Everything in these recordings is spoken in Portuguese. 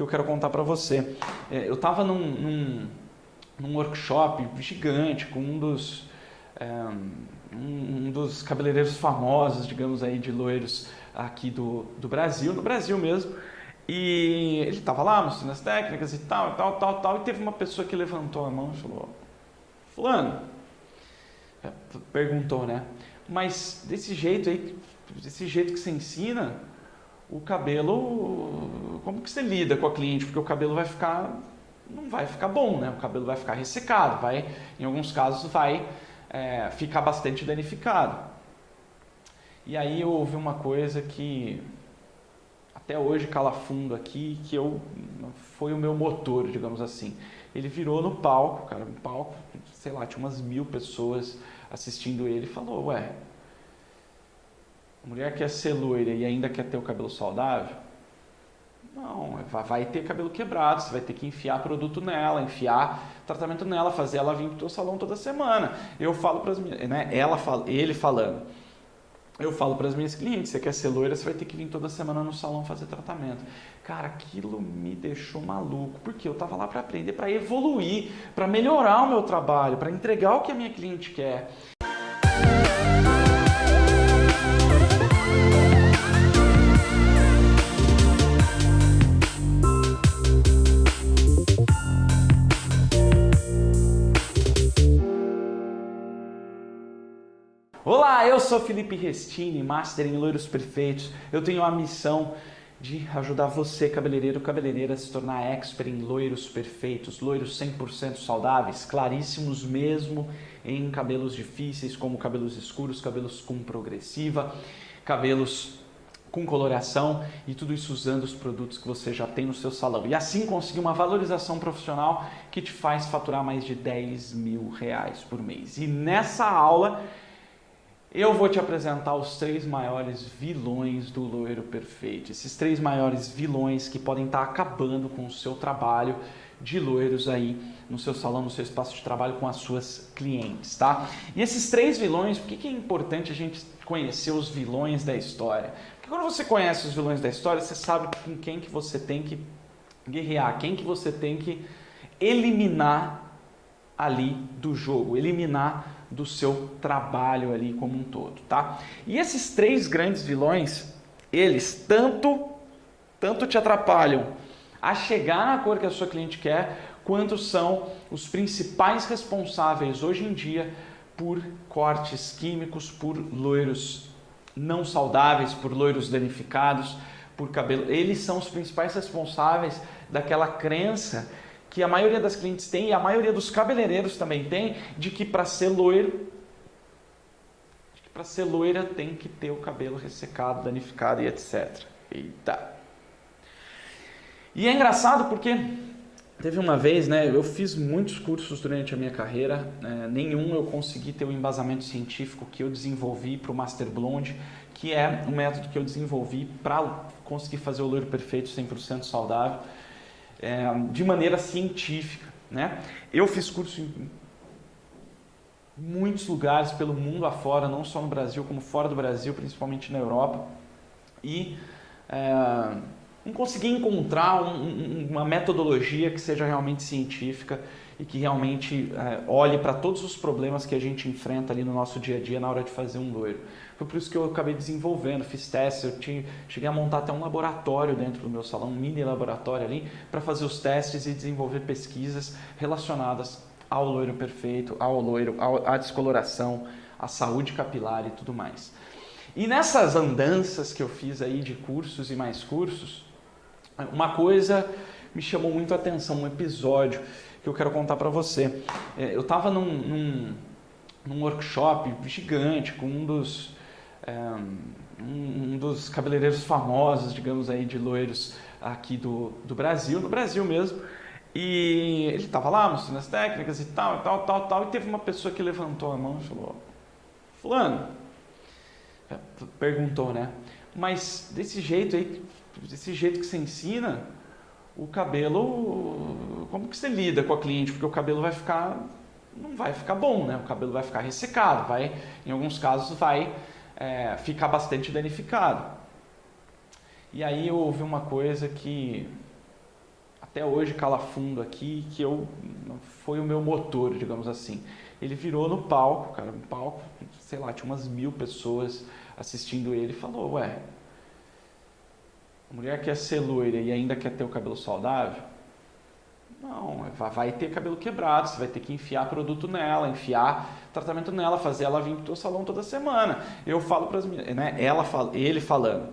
que eu quero contar para você. Eu estava num workshop gigante com um dos cabeleireiros famosos, digamos aí, de loiros aqui do Brasil, no Brasil mesmo. E ele estava lá mostrando as técnicas e tal, e teve uma pessoa que levantou a mão e falou: Fulano, perguntou, né? Mas desse jeito aí, desse jeito que você ensina, o cabelo, como que você lida com a cliente? Porque o cabelo não vai ficar bom, né? O cabelo vai ficar ressecado, em alguns casos vai ficar bastante danificado. E aí eu ouvi uma coisa que até hoje cala fundo aqui, foi o meu motor, digamos assim. Ele virou no palco, cara, um palco, sei lá, tinha umas 1000 pessoas assistindo ele e falou: ué, a mulher quer ser loira e ainda quer ter o cabelo saudável? Não, vai ter cabelo quebrado, você vai ter que enfiar produto nela, enfiar tratamento nela, fazer ela vir pro teu salão toda semana. Eu falo para as minhas, né, ele falando, eu falo para as minhas clientes: você quer ser loira, você vai ter que vir toda semana no salão fazer tratamento. Cara, aquilo me deixou maluco, porque eu estava lá para aprender, para evoluir, para melhorar o meu trabalho, para entregar o que a minha cliente quer. Olá, eu sou Felipe Restini, Master em Loiros Perfeitos. Eu tenho a missão de ajudar você, cabeleireiro, cabeleireira, a se tornar expert em loiros perfeitos, loiros 100% saudáveis, claríssimos mesmo em cabelos difíceis, como cabelos escuros, cabelos com progressiva, cabelos com coloração, e tudo isso usando os produtos que você já tem no seu salão. E assim conseguir uma valorização profissional que te faz faturar mais de R$10.000 por mês. E nessa aula eu vou te apresentar os 3 maiores vilões do loiro perfeito. Esses 3 maiores vilões que podem estar acabando com o seu trabalho de loiros aí no seu salão, no seu espaço de trabalho, com as suas clientes, tá? E esses 3 vilões, por que é importante a gente conhecer os vilões da história? Porque quando você conhece os vilões da história, você sabe com quem que você tem que guerrear, quem que você tem que eliminar ali do jogo, eliminar do seu trabalho ali como um todo, tá? E esses 3 grandes vilões, eles tanto te atrapalham a chegar na cor que a sua cliente quer, quanto são os principais responsáveis hoje em dia por cortes químicos, por loiros não saudáveis, por loiros danificados, por cabelo. Eles são os principais responsáveis daquela crença que a maioria das clientes tem, e a maioria dos cabeleireiros também tem, de que para ser loira tem que ter o cabelo ressecado, danificado e etc. Eita! E é engraçado porque teve uma vez, né, eu fiz muitos cursos durante a minha carreira, nenhum eu consegui ter o embasamento científico que eu desenvolvi para o Master Blonde, que é um método que eu desenvolvi para conseguir fazer o loiro perfeito 100% saudável, de maneira científica, né? Eu fiz curso em muitos lugares pelo mundo afora, não só no Brasil, como fora do Brasil, principalmente na Europa, e não consegui encontrar uma metodologia que seja realmente científica e que realmente olhe para todos os problemas que a gente enfrenta ali no nosso dia a dia na hora de fazer um loiro. Foi por isso que eu acabei desenvolvendo, fiz testes, cheguei a montar até um laboratório dentro do meu salão, um mini laboratório ali, para fazer os testes e desenvolver pesquisas relacionadas ao loiro perfeito, ao loiro, à descoloração, à saúde capilar e tudo mais. E nessas andanças que eu fiz aí de cursos e mais cursos, uma coisa me chamou muito a atenção, um episódio que eu quero contar para você. Eu estava num workshop gigante com um dos cabeleireiros famosos, digamos aí, de loiros aqui do Brasil, no Brasil mesmo. E ele estava lá mostrando as técnicas e tal, e teve uma pessoa que levantou a mão e falou: Fulano, perguntou, né? Mas desse jeito aí, desse jeito que você ensina, o cabelo, como que você lida com a cliente? Porque o cabelo não vai ficar bom, né? O cabelo vai ficar ressecado, em alguns casos vai ficar bastante danificado. E aí eu ouvi uma coisa que até hoje cala fundo aqui, que foi o meu motor, digamos assim. Ele virou no palco, cara, um palco, sei lá, tinha umas 1000 pessoas assistindo ele e falou, ué, a mulher quer ser loira e ainda quer ter o cabelo saudável? Não, vai ter cabelo quebrado, você vai ter que enfiar produto nela, enfiar tratamento nela, fazer ela vir pro teu salão toda semana. Eu falo para as minhas, né, ele falando,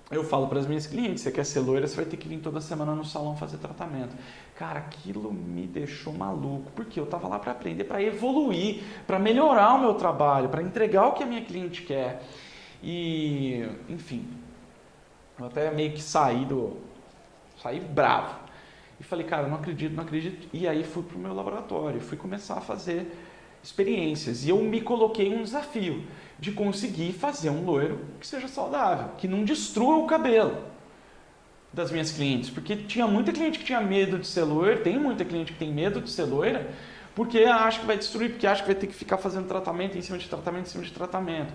eu falo para as minhas clientes, você quer ser loira, você vai ter que vir toda semana no salão fazer tratamento. Cara, aquilo me deixou maluco, porque eu estava lá para aprender, para evoluir, para melhorar o meu trabalho, para entregar o que a minha cliente quer. E, enfim, eu até meio que saí bravo. E falei, cara, não acredito. E aí fui para o meu laboratório, fui começar a fazer experiências. E eu me coloquei um desafio de conseguir fazer um loiro que seja saudável, que não destrua o cabelo das minhas clientes. Porque tinha muita cliente que tinha medo de ser loira, tem muita cliente que tem medo de ser loira, porque acha que vai destruir, porque acha que vai ter que ficar fazendo tratamento em cima de tratamento, em cima de tratamento.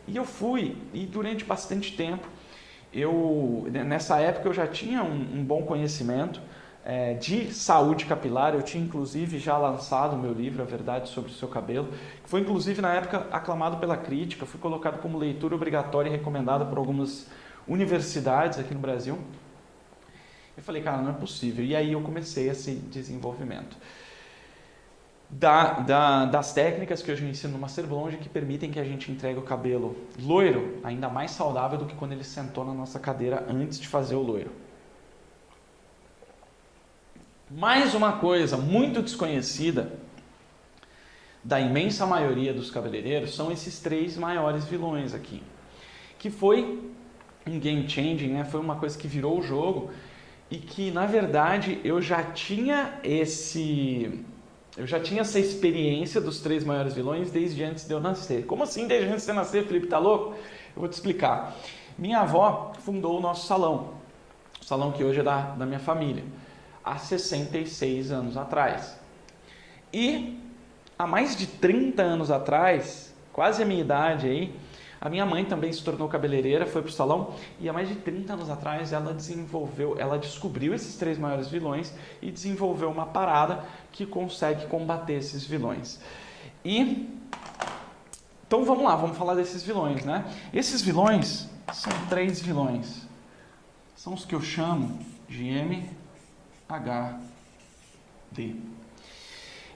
E eu fui, e durante bastante tempo, nessa época eu já tinha um bom conhecimento de saúde capilar. Eu tinha inclusive já lançado o meu livro A Verdade sobre o Seu Cabelo, que foi inclusive na época aclamado pela crítica, foi colocado como leitura obrigatória e recomendada por algumas universidades aqui no Brasil. Eu falei, cara, não é possível. E aí eu comecei esse desenvolvimento das técnicas que hoje eu ensino no Master Blonde, que permitem que a gente entregue o cabelo loiro ainda mais saudável do que quando ele sentou na nossa cadeira antes de fazer o loiro. Mais uma coisa muito desconhecida da imensa maioria dos cabeleireiros são esses 3 maiores vilões aqui, que foi um game changing, né? Foi uma coisa que virou o jogo e que, na verdade, eu já tinha essa experiência dos 3 maiores vilões desde antes de eu nascer. Como assim desde antes de eu nascer, Felipe? Tá louco? Eu vou te explicar. Minha avó fundou o nosso salão, o salão que hoje é da minha família, há 66 anos atrás. E há mais de 30 anos atrás, quase a minha idade aí, a minha mãe também se tornou cabeleireira, foi para o salão, e há mais de 30 anos atrás ela descobriu esses 3 maiores vilões e desenvolveu uma parada que consegue combater esses vilões. Então vamos lá, vamos falar desses vilões, né? Esses vilões são 3 vilões. São os que eu chamo de MHD.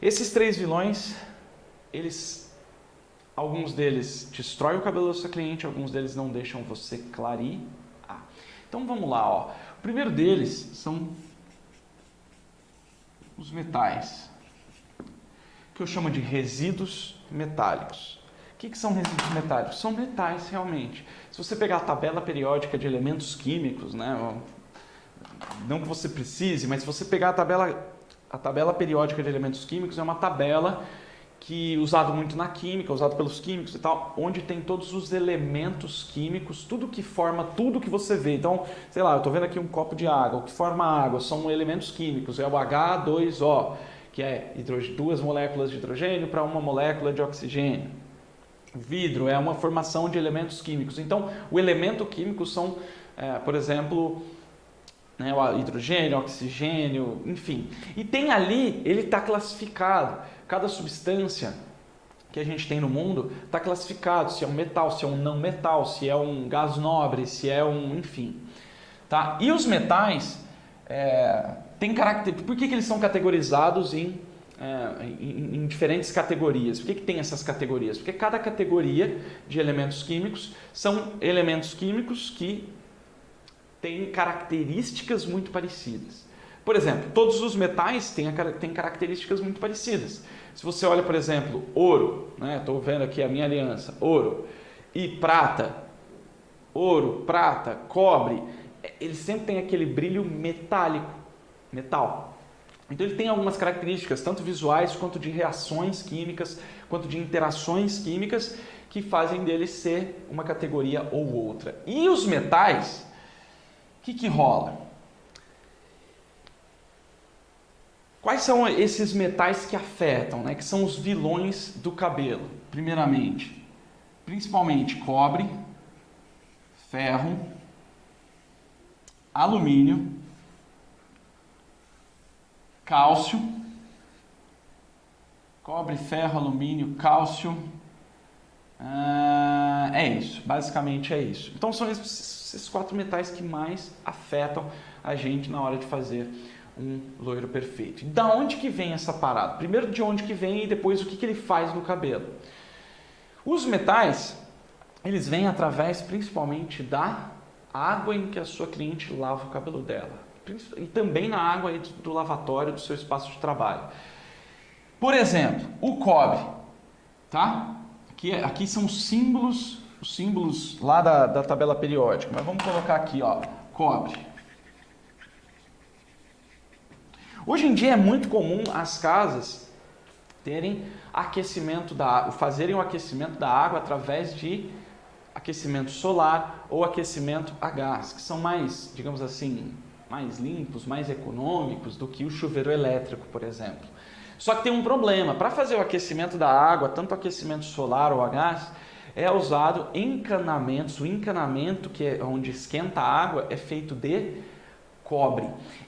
Esses 3 vilões, alguns deles destroem o cabelo da sua cliente, alguns deles não deixam você clarear. Então vamos lá, ó. O primeiro deles são os metais, que eu chamo de resíduos metálicos. O que são resíduos metálicos? São metais realmente. Se você pegar a tabela periódica de elementos químicos, né, não que você precise, mas se você pegar a tabela periódica de elementos químicos, é uma tabela usado muito na química, usado pelos químicos e tal, onde tem todos os elementos químicos, tudo que forma, tudo que você vê. Então, sei lá, eu estou vendo aqui um copo de água, o que forma a água são elementos químicos, é o H2O, que é 2 moléculas de hidrogênio para 1 molécula de oxigênio. O vidro é uma formação de elementos químicos. Então, o elemento químico são, por exemplo, né, o hidrogênio, oxigênio, enfim. E tem ali, ele está classificado. Cada substância que a gente tem no mundo está classificado, se é um metal, se é um não metal, se é um gás nobre, se é enfim. Tá? E os metais têm características. Por que eles são categorizados em diferentes categorias? Por que tem essas categorias? Porque cada categoria de elementos químicos são elementos químicos que têm características muito parecidas. Por exemplo, todos os metais têm características muito parecidas. Se você olha, por exemplo, ouro, né? Estou vendo aqui a minha aliança, ouro e prata, ouro, prata, cobre, eles sempre têm aquele brilho metálico, metal. Então ele tem algumas características, tanto visuais quanto de reações químicas, quanto de interações químicas, que fazem dele ser uma categoria ou outra. E os metais, o que rola? Quais são esses metais que afetam, né? Que são os vilões do cabelo? Primeiramente, principalmente cobre, ferro, alumínio, cálcio, cobre, ferro, alumínio, cálcio. É isso, basicamente é isso. Então são esses 4 metais que mais afetam a gente na hora de fazer um loiro perfeito. E da onde que vem essa parada? Primeiro de onde que vem e depois o que que ele faz no cabelo. Os metais, eles vêm através principalmente da água em que a sua cliente lava o cabelo dela. E também na água aí do lavatório do seu espaço de trabalho. Por exemplo, o cobre, tá? Aqui são os símbolos lá da tabela periódica, mas vamos colocar aqui, ó, cobre. Hoje em dia é muito comum as casas terem fazerem o aquecimento da água através de aquecimento solar ou aquecimento a gás, que são mais, digamos assim, mais limpos, mais econômicos do que o chuveiro elétrico, por exemplo. Só que tem um problema, para fazer o aquecimento da água, tanto o aquecimento solar ou a gás, é usado encanamentos. O encanamento, que é onde esquenta a água, é feito de cobre.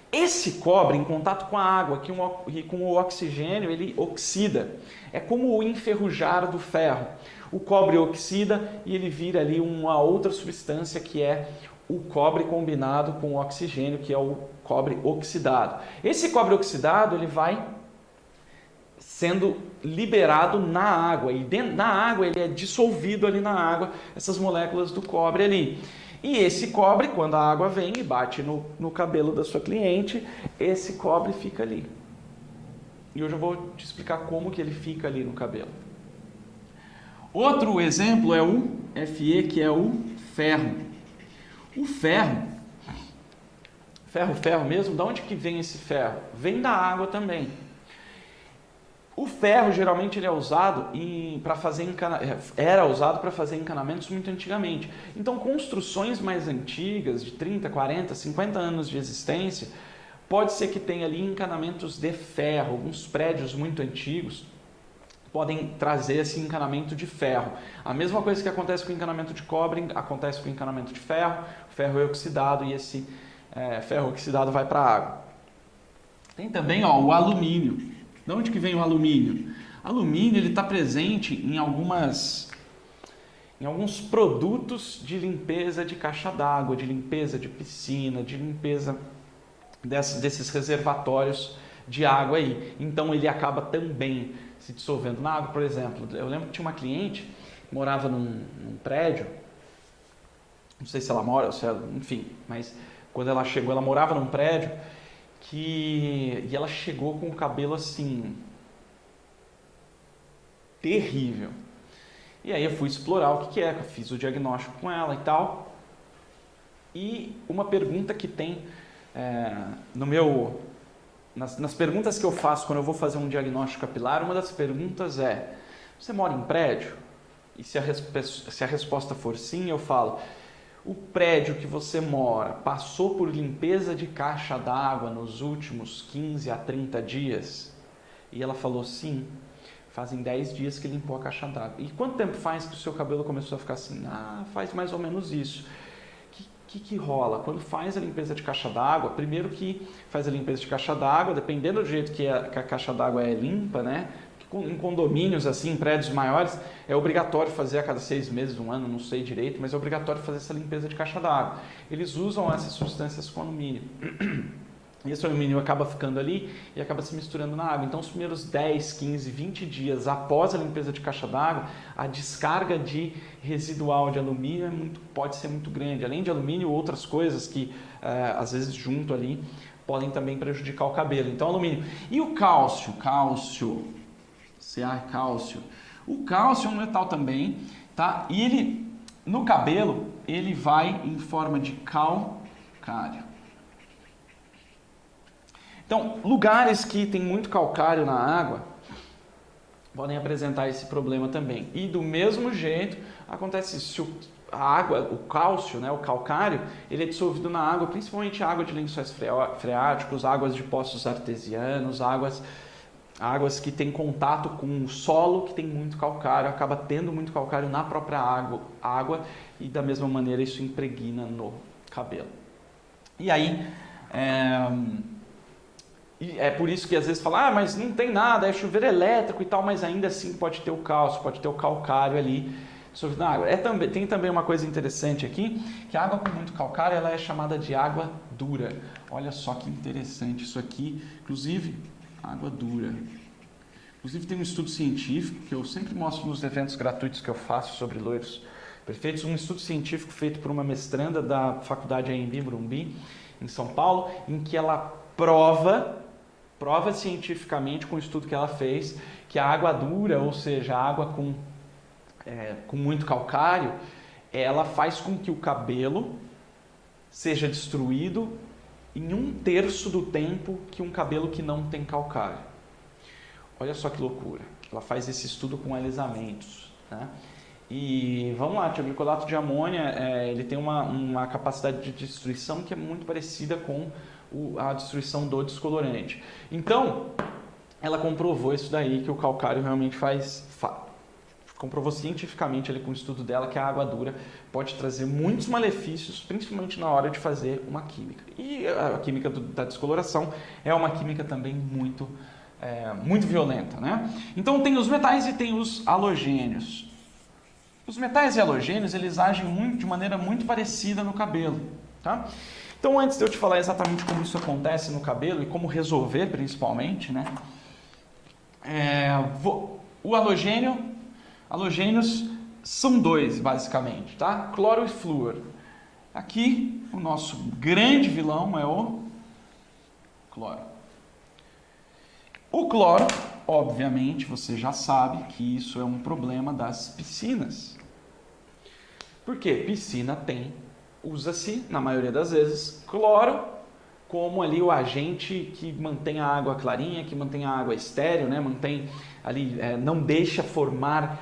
Esse cobre, em contato com a água e com o oxigênio, ele oxida. É como o enferrujar do ferro. O cobre oxida e ele vira ali uma outra substância que é o cobre combinado com o oxigênio, que é o cobre oxidado. Esse cobre oxidado, ele vai sendo liberado na água, e na água ele é dissolvido ali na água, essas moléculas do cobre ali. E esse cobre, quando a água vem e bate no cabelo da sua cliente, esse cobre fica ali. E hoje eu vou te explicar como que ele fica ali no cabelo. Outro exemplo é o Fe, que é o ferro. O ferro mesmo, de onde que vem esse ferro? Vem da água também. O ferro geralmente ele é usado era usado para fazer encanamentos muito antigamente. Então construções mais antigas, de 30, 40, 50 anos de existência, pode ser que tenha ali encanamentos de ferro. Alguns prédios muito antigos podem trazer esse encanamento de ferro. A mesma coisa que acontece com o encanamento de cobre, acontece com o encanamento de ferro. O ferro é oxidado e esse ferro oxidado vai para a água. Tem também o alumínio. De onde que vem o alumínio? Alumínio está presente em alguns produtos de limpeza de caixa d'água, de limpeza de piscina, de limpeza desses reservatórios de água aí. Então ele acaba também se dissolvendo na água. Por exemplo, eu lembro que tinha uma cliente que morava num prédio, não sei se ela mora, enfim, mas quando ela chegou, ela morava num prédio e ela chegou com o cabelo assim, terrível. E aí eu fui explorar o que é, fiz o diagnóstico com ela e tal. E uma pergunta que tem nas perguntas que eu faço quando eu vou fazer um diagnóstico capilar, uma das perguntas é: você mora em prédio? E se a resposta for sim, eu falo: o prédio que você mora passou por limpeza de caixa d'água nos últimos 15 a 30 dias? E ela falou sim, fazem 10 dias que limpou a caixa d'água. E quanto tempo faz que o seu cabelo começou a ficar assim? Faz mais ou menos isso. O que rola? Quando faz a limpeza de caixa d'água, primeiro que faz a limpeza de caixa d'água, dependendo do jeito que a caixa d'água é limpa, né? Em condomínios, assim, em prédios maiores, é obrigatório fazer a cada 6 meses, um ano, não sei direito, mas é obrigatório fazer essa limpeza de caixa d'água. Eles usam essas substâncias com alumínio. E esse alumínio acaba ficando ali e acaba se misturando na água. Então, os primeiros 10, 15, 20 dias após a limpeza de caixa d'água, a descarga de residual de alumínio pode ser muito grande. Além de alumínio, outras coisas que, às vezes, junto ali, podem também prejudicar o cabelo. Então, alumínio. E o cálcio? Cálcio. Cálcio. O cálcio é um metal também, tá? E ele, no cabelo, ele vai em forma de calcário. Então, lugares que tem muito calcário na água podem apresentar esse problema também. E do mesmo jeito, acontece isso. Se a água, o cálcio, né, o calcário, ele é dissolvido na água, principalmente água de lençóis freáticos, águas de poços artesianos, águas que têm contato com o solo que tem muito calcário, acaba tendo muito calcário na própria água e da mesma maneira isso impregna no cabelo. E aí, E é por isso que às vezes fala, mas não tem nada, é chuveiro elétrico e tal, mas ainda assim pode ter o cálcio, pode ter o calcário ali dissolvido na água. Tem também uma coisa interessante aqui, que a água com muito calcário ela é chamada de água dura. Olha só que interessante isso aqui, inclusive água dura. Inclusive tem um estudo científico que eu sempre mostro nos eventos gratuitos que eu faço sobre loiros perfeitos, um estudo científico feito por uma mestranda da faculdade AMB Morumbi, em São Paulo, em que ela prova cientificamente com o estudo que ela fez que a água dura, ou seja, a água com muito calcário, ela faz com que o cabelo seja destruído em 1/3 do tempo que um cabelo que não tem calcário. Olha só que loucura. Ela faz esse estudo com alisamentos, né? E vamos lá, o tioglicolato de amônia, ele tem uma capacidade de destruição que é muito parecida com a destruição do descolorante. Então, ela comprovou isso daí, que o calcário realmente comprovou cientificamente ali com o estudo dela que a água dura pode trazer muitos malefícios, principalmente na hora de fazer uma química. E a química da descoloração é uma química também muito violenta, né? Então tem os metais e tem os halogênios. Os metais e halogênios, eles agem de maneira muito parecida no cabelo, tá? Então, antes de eu te falar exatamente como isso acontece no cabelo e como resolver, principalmente, né? Halogênios são dois, basicamente, tá? Cloro e flúor. Aqui, o nosso grande vilão é o cloro. O cloro, obviamente, você já sabe que isso é um problema das piscinas. Por quê? Piscina usa-se, na maioria das vezes, cloro como ali o agente que mantém a água clarinha, que mantém a água estéril, né? Mantém ali, não deixa formar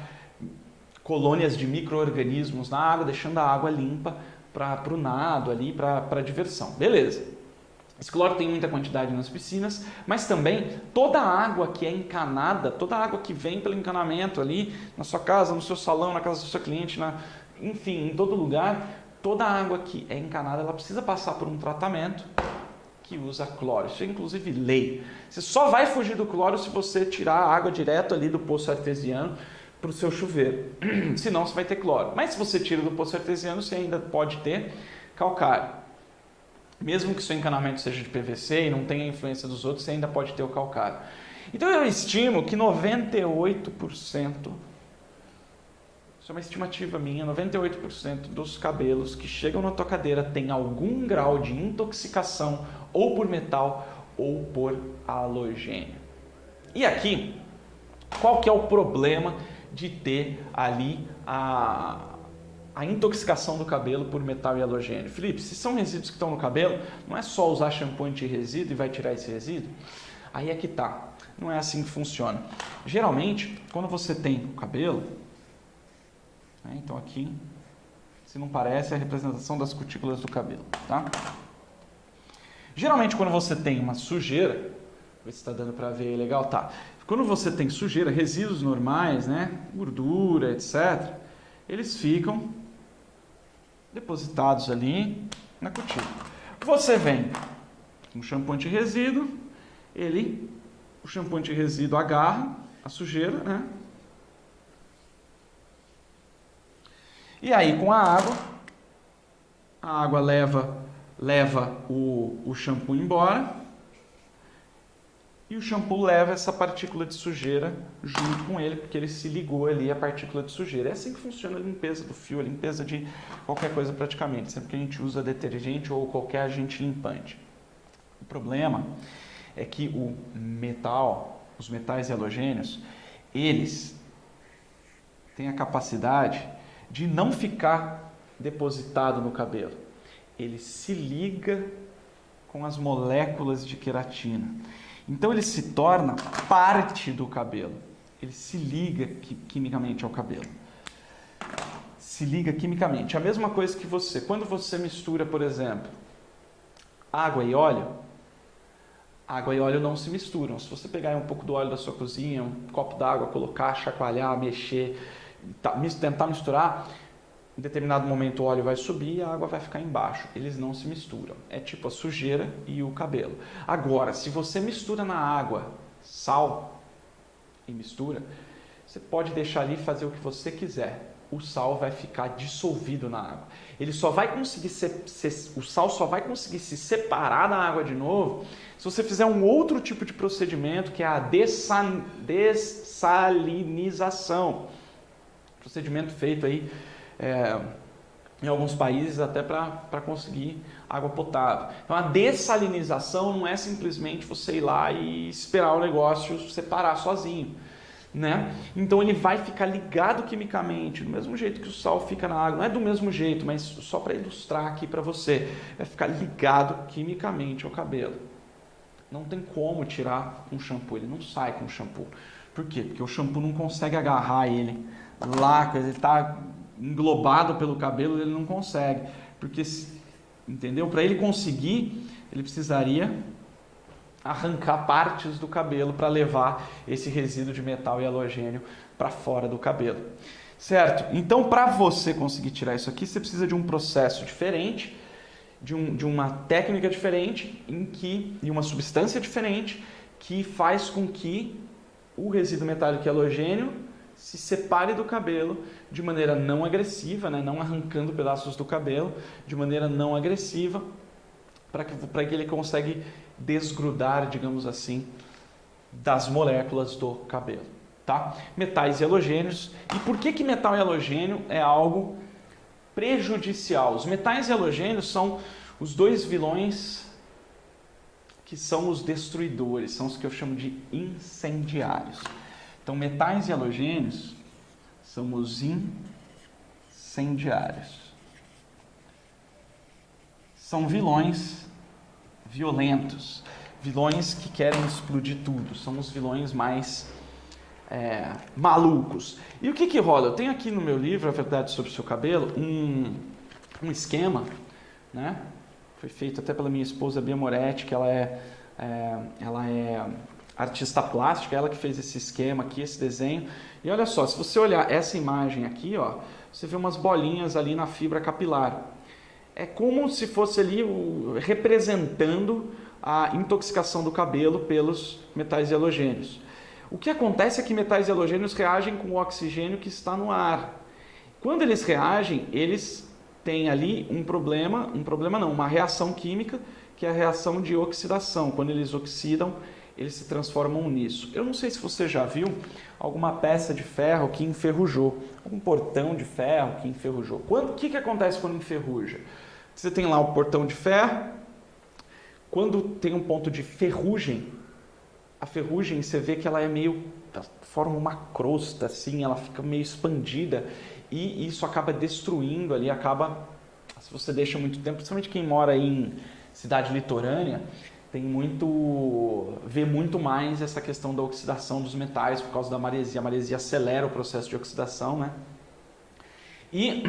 colônias de micro-organismos na água, deixando a água limpa para o nado ali, para a diversão. Beleza. Esse cloro tem muita quantidade nas piscinas, mas também toda a água que é encanada, toda a água que vem pelo encanamento ali na sua casa, no seu salão, na casa do seu cliente, enfim, em todo lugar, toda a água que é encanada, ela precisa passar por um tratamento que usa cloro. Isso é inclusive lei. Você só vai fugir do cloro se você tirar a água direto ali do poço artesiano para o seu chuveiro. Senão você vai ter cloro. Mas se você tira do poço artesiano, você ainda pode ter calcário. Mesmo que seu encanamento seja de PVC e não tenha a influência dos outros, você ainda pode ter o calcário. Então eu estimo que 98%, isso é uma estimativa minha, 98% dos cabelos que chegam na tua cadeira tem algum grau de intoxicação ou por metal ou por halogênio. E aqui, qual que é o problema de ter ali a intoxicação do cabelo por metal e halogênio? Felipe, se são resíduos que estão no cabelo, não é só usar shampoo anti-resíduo e vai tirar esse resíduo? Aí é que tá. Não é assim que funciona. Geralmente, quando você tem o cabelo, né, então aqui, se não parece, é a representação das cutículas do cabelo, tá? Geralmente, quando você tem uma sujeira, ver se está dando para ver aí legal, tá? Quando você tem sujeira, resíduos normais, né, gordura, etc., eles ficam depositados ali na cutícula. Você vem com shampoo anti-resíduo, o shampoo anti-resíduo agarra a sujeira, né? E aí com a água leva o shampoo embora e o shampoo leva essa partícula de sujeira junto com ele, porque ele se ligou ali à partícula de sujeira. É assim que funciona a limpeza do fio, a limpeza de qualquer coisa praticamente, sempre que a gente usa detergente ou qualquer agente limpante. O problema é que os metais e halogênios, eles têm a capacidade de não ficar depositado no cabelo. Ele se liga com as moléculas de queratina. Então ele se torna parte do cabelo. Ele se liga quimicamente ao cabelo. Se liga quimicamente. A mesma coisa que quando você mistura, por exemplo, água e óleo não se misturam. Se você pegar um pouco do óleo da sua cozinha, um copo d'água, colocar, chacoalhar, mexer, tentar misturar, em determinado momento o óleo vai subir e a água vai ficar embaixo. Eles não se misturam. É tipo a sujeira e o cabelo. Agora, se você mistura na água sal e mistura, você pode deixar ali e fazer o que você quiser. O sal vai ficar dissolvido na água. Ele só vai conseguir o sal só vai conseguir se separar da água de novo se você fizer um outro tipo de procedimento, que é a dessalinização. Procedimento feito aí em alguns países até para conseguir água potável. Então a dessalinização não é simplesmente você ir lá e esperar o negócio separar sozinho, né? Então ele vai ficar ligado quimicamente, do mesmo jeito que o sal fica na água. Não é do mesmo jeito, mas só para ilustrar aqui para você, vai ficar ligado quimicamente ao cabelo. Não tem como tirar com shampoo, ele não sai com shampoo. Por quê? Porque o shampoo não consegue agarrar ele lá, ele está englobado pelo cabelo, ele não consegue. Porque, entendeu? Para ele conseguir, ele precisaria arrancar partes do cabelo para levar esse resíduo de metal e halogênio para fora do cabelo. Certo? Então, para você conseguir tirar isso aqui, você precisa de um processo diferente, de uma técnica diferente e uma substância diferente que faz com que o resíduo metálico e halogênio se separe do cabelo de maneira não agressiva, né? Não arrancando pedaços do cabelo, de maneira não agressiva, para que ele consiga desgrudar, digamos assim, das moléculas do cabelo. Tá? Metais e halogênios. E por que metal e halogênio é algo prejudicial? Os metais e halogênios são os dois vilões que são os destruidores, são os que eu chamo de incendiários. Então, metais e halogênios são os incendiários. São vilões violentos, vilões que querem explodir tudo, são os vilões mais malucos. E o que rola? Eu tenho aqui no meu livro, A Verdade sobre o Seu Cabelo, um esquema, né? Foi feito até pela minha esposa Bia Moretti, que ela é artista plástica, ela que fez esse esquema aqui, esse desenho. E olha só, se você olhar essa imagem aqui, ó, você vê umas bolinhas ali na fibra capilar. É como se fosse ali representando a intoxicação do cabelo pelos metais e halogênios. O que acontece é que metais e halogênios reagem com o oxigênio que está no ar. Quando eles reagem, eles têm ali uma reação química, que é a reação de oxidação. Quando eles oxidam, eles se transformam nisso. Eu não sei se você já viu alguma peça de ferro que enferrujou, algum portão de ferro que enferrujou. O que acontece quando enferruja? Você tem lá o portão de ferro, quando tem um ponto de ferrugem, a ferrugem você vê que ela forma uma crosta, assim, ela fica meio expandida e isso acaba destruindo ali, se você deixa muito tempo, principalmente quem mora em cidade litorânea, vê muito mais essa questão da oxidação dos metais por causa da maresia. A maresia acelera o processo de oxidação, né? E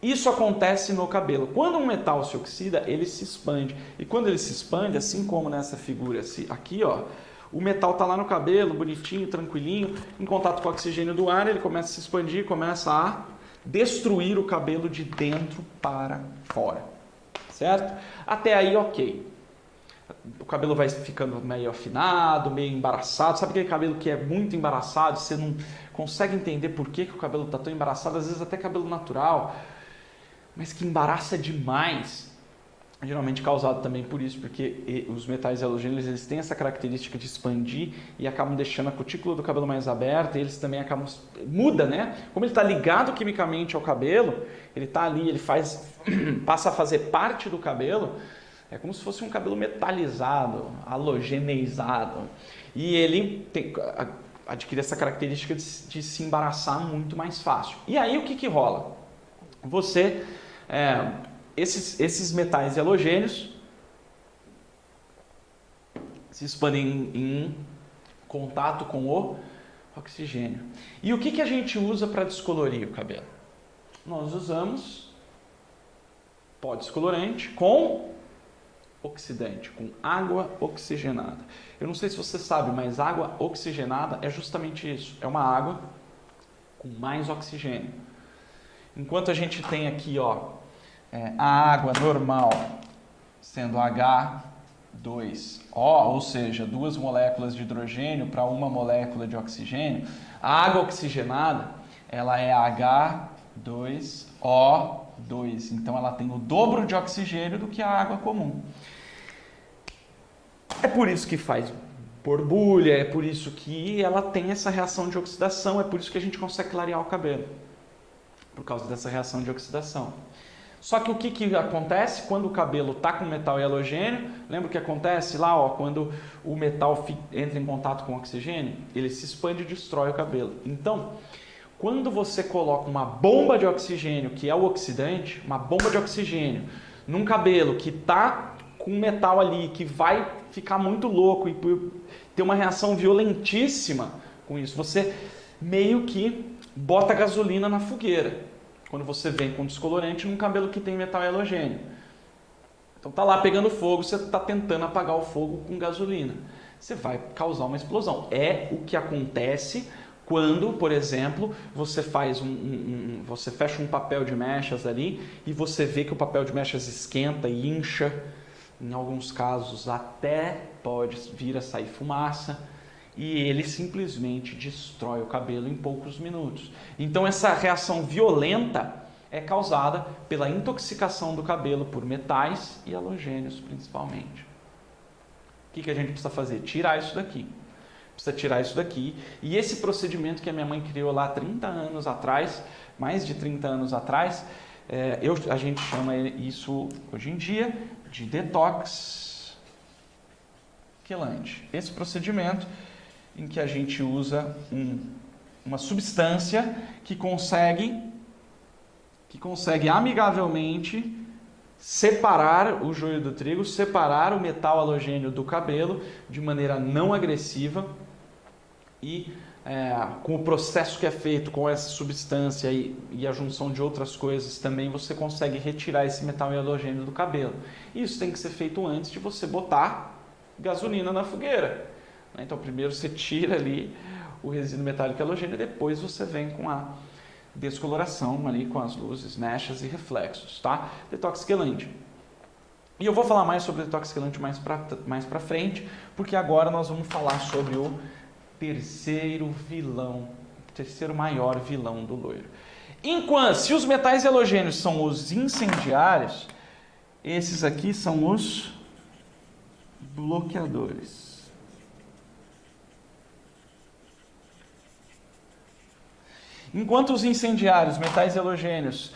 isso acontece no cabelo. Quando um metal se oxida, ele se expande. E quando ele se expande, assim como nessa figura aqui, ó, o metal está lá no cabelo, bonitinho, tranquilinho, em contato com o oxigênio do ar, ele começa a se expandir, começa a destruir o cabelo de dentro para fora. Certo? Até aí, ok. O cabelo vai ficando meio afinado, meio embaraçado. Sabe aquele cabelo que é muito embaraçado? Você não consegue entender por que o cabelo está tão embaraçado, às vezes até cabelo natural, mas que embaraça demais. Geralmente causado também por isso, porque os metais halogênios eles têm essa característica de expandir e acabam deixando a cutícula do cabelo mais aberta, e eles também acabam... Muda, né? Como ele está ligado quimicamente ao cabelo, ele está ali, ele passa a fazer parte do cabelo, é como se fosse um cabelo metalizado, halogeneizado. E ele adquire essa característica de se embaraçar muito mais fácil. E aí o que rola? Esses metais e halogênios se expandem em contato com o oxigênio. E o que a gente usa para descolorir o cabelo? Nós usamos pó descolorante com oxidante, com água oxigenada. Eu não sei se você sabe, mas água oxigenada é justamente isso. É uma água com mais oxigênio. Enquanto a gente tem aqui, ó, a água normal sendo H2O, ou seja, 2 moléculas de hidrogênio para 1 molécula de oxigênio, a água oxigenada, ela é H2O2, então ela tem o dobro de oxigênio do que a água comum. É por isso que faz borbulha, é por isso que ela tem essa reação de oxidação, é por isso que a gente consegue clarear o cabelo, por causa dessa reação de oxidação. Só que o que acontece quando o cabelo está com metal e halogênio? Lembra o que acontece lá, ó, quando o metal entra em contato com o oxigênio? Ele se expande e destrói o cabelo. Então, quando você coloca uma bomba de oxigênio, que é o oxidante, uma bomba de oxigênio, num cabelo que está com metal ali, que vai ficar muito louco e ter uma reação violentíssima com isso, você meio que bota gasolina na fogueira. Quando você vem com descolorante num cabelo que tem metal e halogênio. Então tá lá pegando fogo, você está tentando apagar o fogo com gasolina. Você vai causar uma explosão. É o que acontece quando, por exemplo, você faz você fecha um papel de mechas ali e você vê que o papel de mechas esquenta e incha. Em alguns casos até pode vir a sair fumaça. E ele simplesmente destrói o cabelo em poucos minutos. Então essa reação violenta é causada pela intoxicação do cabelo por metais e halogênios principalmente. O que a gente precisa fazer? Tirar isso daqui. Precisa tirar isso daqui. E esse procedimento que a minha mãe criou lá 30 anos atrás, mais de 30 anos atrás, a gente chama isso hoje em dia de detox quelante. Esse procedimento em que a gente usa uma substância que consegue amigavelmente separar o joio do trigo, separar o metal halogênio do cabelo de maneira não agressiva e com o processo que é feito com essa substância e a junção de outras coisas também você consegue retirar esse metal e halogênio do cabelo. Isso tem que ser feito antes de você botar gasolina na fogueira. Então primeiro você tira ali o resíduo metálico e halogênio e depois você vem com a descoloração ali com as luzes, mechas e reflexos, tá? Detox quelante. E eu vou falar mais sobre detox quelante mais pra frente, porque agora nós vamos falar sobre o terceiro maior vilão do loiro. Enquanto, se os metais e halogênios são os incendiários, esses aqui são os bloqueadores. Enquanto os incendiários, metais e halogênios,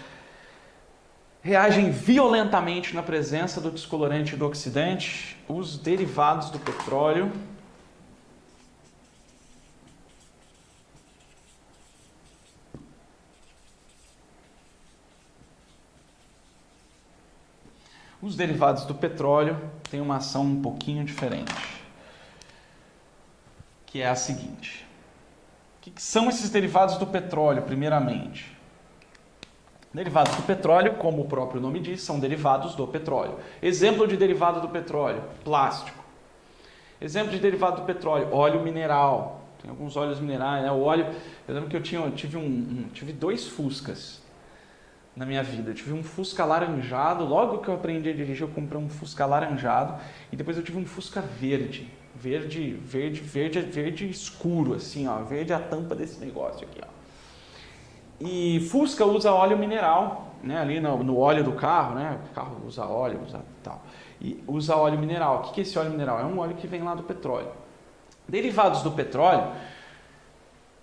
reagem violentamente na presença do descolorante e do oxidante, os derivados do petróleo têm uma ação um pouquinho diferente, que é a seguinte. O que são esses derivados do petróleo, primeiramente? Derivados do petróleo, como o próprio nome diz, são derivados do petróleo. Exemplo de derivado do petróleo, plástico. Exemplo de derivado do petróleo, óleo mineral. Tem alguns óleos minerais, né? O óleo, eu lembro que eu tive 2 Fuscas na minha vida. Eu tive um Fusca alaranjado, logo que eu aprendi a dirigir eu comprei um Fusca alaranjado e depois eu tive um Fusca verde escuro, assim, ó, verde a tampa desse negócio aqui, ó. E Fusca usa óleo mineral, né, ali no óleo do carro, né, o carro usa óleo, tal, e usa óleo mineral. O que é esse óleo mineral? É um óleo que vem lá do petróleo. Derivados do petróleo,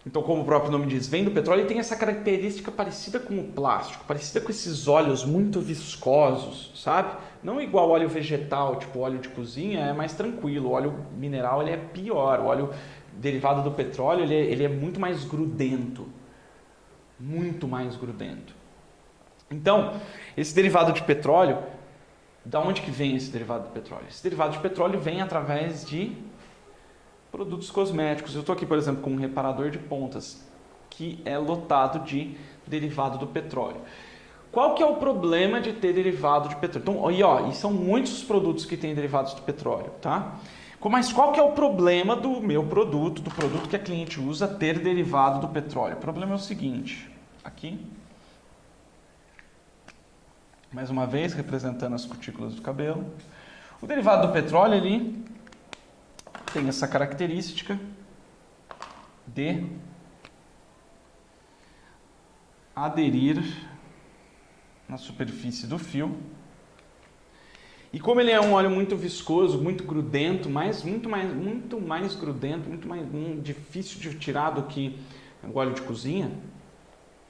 então como o próprio nome diz, vem do petróleo e tem essa característica parecida com o plástico, parecida com esses óleos muito viscosos, sabe? Não igual óleo vegetal, tipo óleo de cozinha, é mais tranquilo. O óleo mineral ele é pior. O óleo derivado do petróleo ele é muito mais grudento. Muito mais grudento. Então, esse derivado de petróleo, da onde que vem esse derivado de petróleo? Esse derivado de petróleo vem através de produtos cosméticos. Eu estou aqui, por exemplo, com um reparador de pontas, que é lotado de derivado do petróleo. Qual que é o problema de ter derivado de petróleo? Então, e são muitos os produtos que têm derivados do petróleo, tá? Mas qual que é o problema do meu produto, do produto que a cliente usa, ter derivado do petróleo? O problema é o seguinte, aqui, mais uma vez representando as cutículas do cabelo. O derivado do petróleo ele tem essa característica de aderir na superfície do fio. E como ele é um óleo muito viscoso, muito grudento, muito mais grudento, muito mais difícil de tirar do que o óleo de cozinha.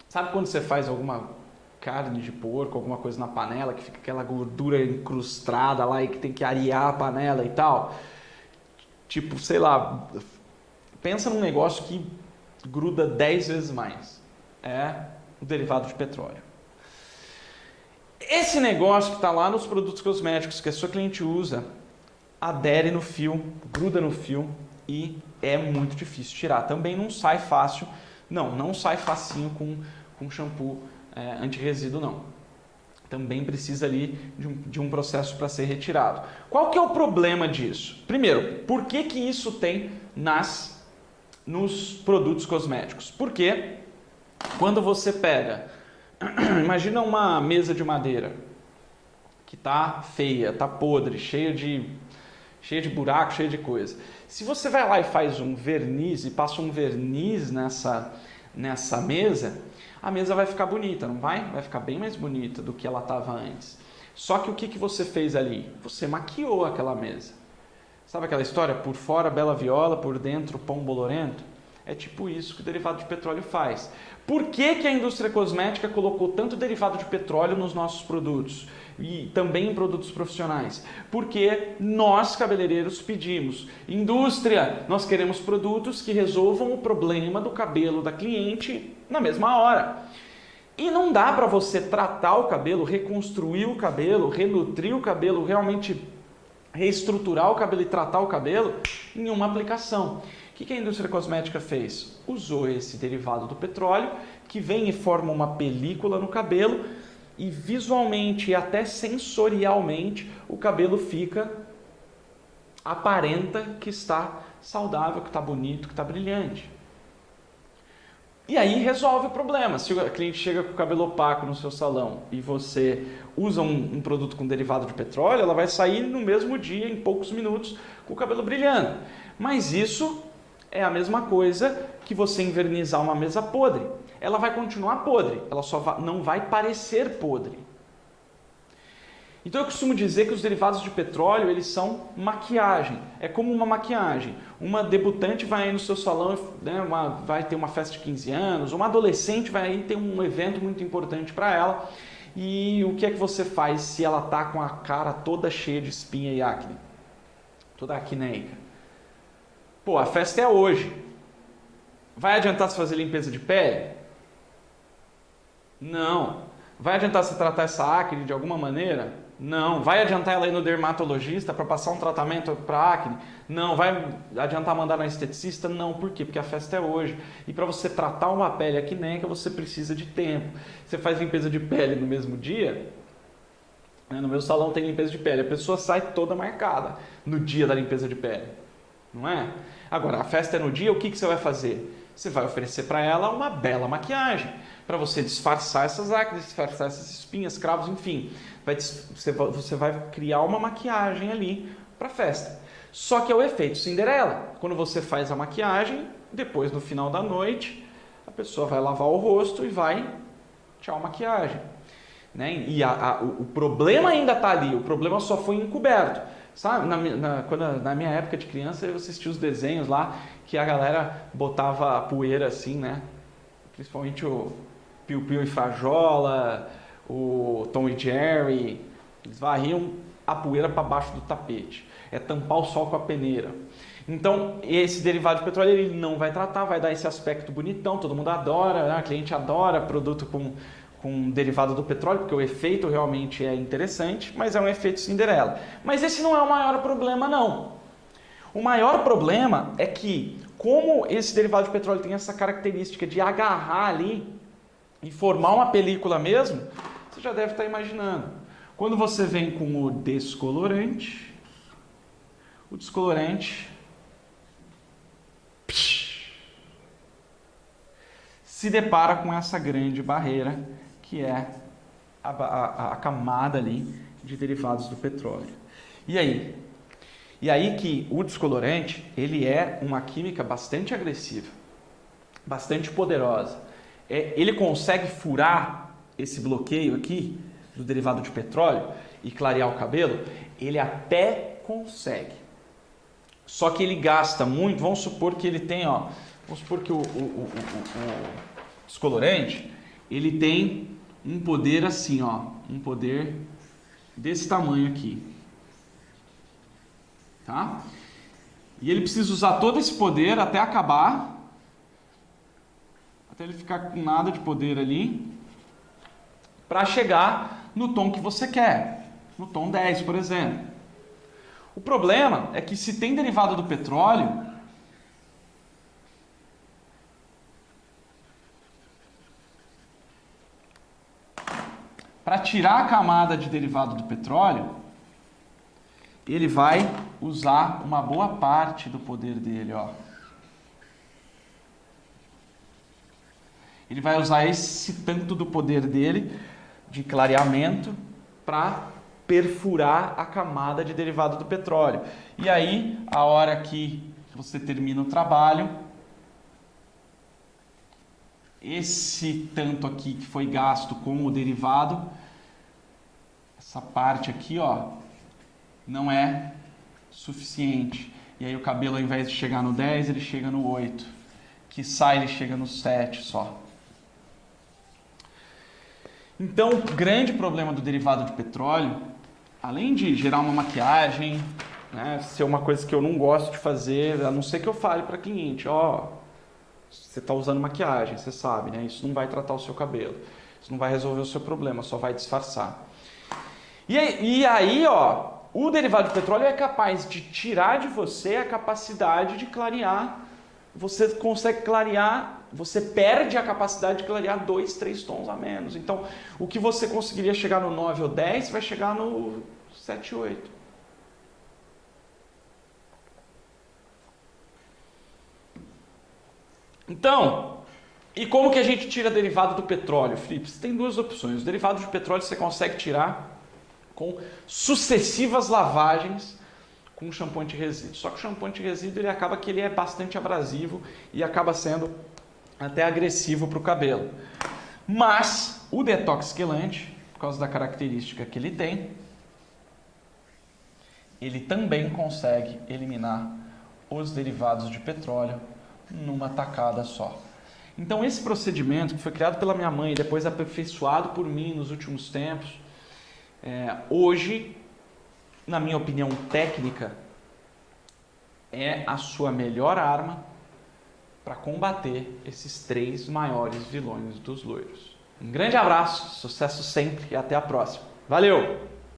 Sabe quando você faz alguma carne de porco, alguma coisa na panela, que fica aquela gordura incrustada lá e que tem que arear a panela e tal? Tipo, sei lá, pensa num negócio que gruda 10 vezes mais. É o derivado de petróleo. Esse negócio que está lá nos produtos cosméticos que a sua cliente usa, adere no fio, gruda no fio e é muito difícil tirar. Também não sai fácil, não sai facinho com shampoo anti-resíduo, não. Também precisa ali de um processo para ser retirado. Qual que é o problema disso? Primeiro, por que isso tem nos produtos cosméticos? Porque quando você pega... Imagina uma mesa de madeira que tá feia, tá podre, cheia de buraco, cheia de coisa. Se você vai lá e faz um verniz e passa um verniz nessa mesa, a mesa vai ficar bonita, não vai? Vai ficar bem mais bonita do que ela estava antes. Só que o que você fez ali? Você maquiou aquela mesa. Sabe aquela história? Por fora bela viola, por dentro pão bolorento? É tipo isso que o derivado de petróleo faz. Por que a indústria cosmética colocou tanto derivado de petróleo nos nossos produtos? E também em produtos profissionais? Porque nós, cabeleireiros, pedimos. Indústria, nós queremos produtos que resolvam o problema do cabelo da cliente na mesma hora. E não dá para você tratar o cabelo, reconstruir o cabelo, renutrir o cabelo, realmente reestruturar o cabelo e tratar o cabelo em uma aplicação. O que a indústria cosmética fez? Usou esse derivado do petróleo, que vem e forma uma película no cabelo, e visualmente e até sensorialmente o cabelo aparenta que está saudável, que está bonito, que está brilhante. E aí resolve o problema. Se o cliente chega com o cabelo opaco no seu salão e você usa um produto com derivado de petróleo, ela vai sair no mesmo dia, em poucos minutos, com o cabelo brilhando. Mas isso é a mesma coisa que você invernizar uma mesa podre. Ela vai continuar podre, ela só não vai parecer podre. Então eu costumo dizer que os derivados de petróleo, eles são maquiagem. É como uma maquiagem. Uma debutante vai aí no seu salão, né, vai ter uma festa de 15 anos, uma adolescente vai aí ter um evento muito importante para ela. E o que é que você faz se ela está com a cara toda cheia de espinha e acne? Toda acneica. Pô, a festa é hoje. Vai adiantar se fazer limpeza de pele? Não. Vai adiantar se tratar essa acne de alguma maneira? Não. Vai adiantar ela ir no dermatologista para passar um tratamento para acne? Não. Vai adiantar mandar na esteticista? Não. Por quê? Porque a festa é hoje. E para você tratar uma pele acneica, você precisa de tempo. Você faz limpeza de pele no mesmo dia? No meu salão tem limpeza de pele. A pessoa sai toda marcada no dia da limpeza de pele. Não é? Agora, a festa é no dia, o que você vai fazer? Você vai oferecer para ela uma bela maquiagem, para você disfarçar essas acnes, disfarçar essas espinhas, cravos, enfim. Você vai criar uma maquiagem ali para a festa. Só que é o efeito Cinderela. Quando você faz a maquiagem, depois no final da noite, a pessoa vai lavar o rosto e vai, tchau, maquiagem. Né? E o problema ainda está ali, o problema só foi encoberto. Sabe, na minha época de criança eu assistia os desenhos lá que a galera botava a poeira assim, né? Principalmente o Piu Piu e Frajola, o Tom e Jerry, eles varriam a poeira para baixo do tapete. É tampar o sol com a peneira. Então, esse derivado de petróleo ele não vai tratar, vai dar esse aspecto bonitão, todo mundo adora, né? A cliente adora produto com derivado do petróleo, porque o efeito realmente é interessante, mas é um efeito Cinderela. Mas esse não é o maior problema, não. O maior problema é que, como esse derivado de petróleo tem essa característica de agarrar ali e formar uma película mesmo, você já deve estar imaginando. Quando você vem com o descolorante se depara com essa grande barreira que é a camada ali de derivados do petróleo. E aí? E aí que o descolorante, ele é uma química bastante agressiva, bastante poderosa. Ele consegue furar esse bloqueio aqui do derivado de petróleo e clarear o cabelo? Ele até consegue. Só que ele gasta muito. Vamos supor que ele tem, vamos supor que o descolorante, ele tem um poder assim, um poder desse tamanho aqui. Tá? E ele precisa usar todo esse poder até acabar, até ele ficar com nada de poder ali, para chegar no tom que você quer, no tom 10, por exemplo. O problema é que se tem derivado do petróleo, para tirar a camada de derivado do petróleo, ele vai usar uma boa parte do poder dele, Ele vai usar esse tanto do poder dele de clareamento para perfurar a camada de derivado do petróleo. E aí, a hora que você termina o trabalho, esse tanto aqui que foi gasto com o derivado, essa parte aqui, não é suficiente. E aí o cabelo, ao invés de chegar no 10, ele chega no 8. Que sai, ele chega no 7 só. Então, o grande problema do derivado de petróleo, além de gerar uma maquiagem, né, ser uma coisa que eu não gosto de fazer, a não ser que eu fale para cliente, você está usando maquiagem, você sabe, né? Isso não vai tratar o seu cabelo. Isso não vai resolver o seu problema, só vai disfarçar. E aí, o derivado de petróleo é capaz de tirar de você a capacidade de clarear. Você consegue clarear, você perde a capacidade de clarear 2, 3 tons a menos. Então, o que você conseguiria chegar no 9 ou 10, vai chegar no 7, 8. Então, e como que a gente tira derivado do petróleo, Felipe? Você tem duas opções. O derivado de petróleo você consegue tirar com sucessivas lavagens com shampoo anti-resíduo. Só que o shampoo anti-resíduo ele acaba que ele é bastante abrasivo e acaba sendo até agressivo para o cabelo. Mas o detox quelante, por causa da característica que ele tem, ele também consegue eliminar os derivados de petróleo numa tacada só. Então esse procedimento que foi criado pela minha mãe e depois aperfeiçoado por mim nos últimos tempos, hoje, na minha opinião técnica, é a sua melhor arma para combater esses 3 maiores vilões dos loiros. Um grande abraço, sucesso sempre e até a próxima. Valeu!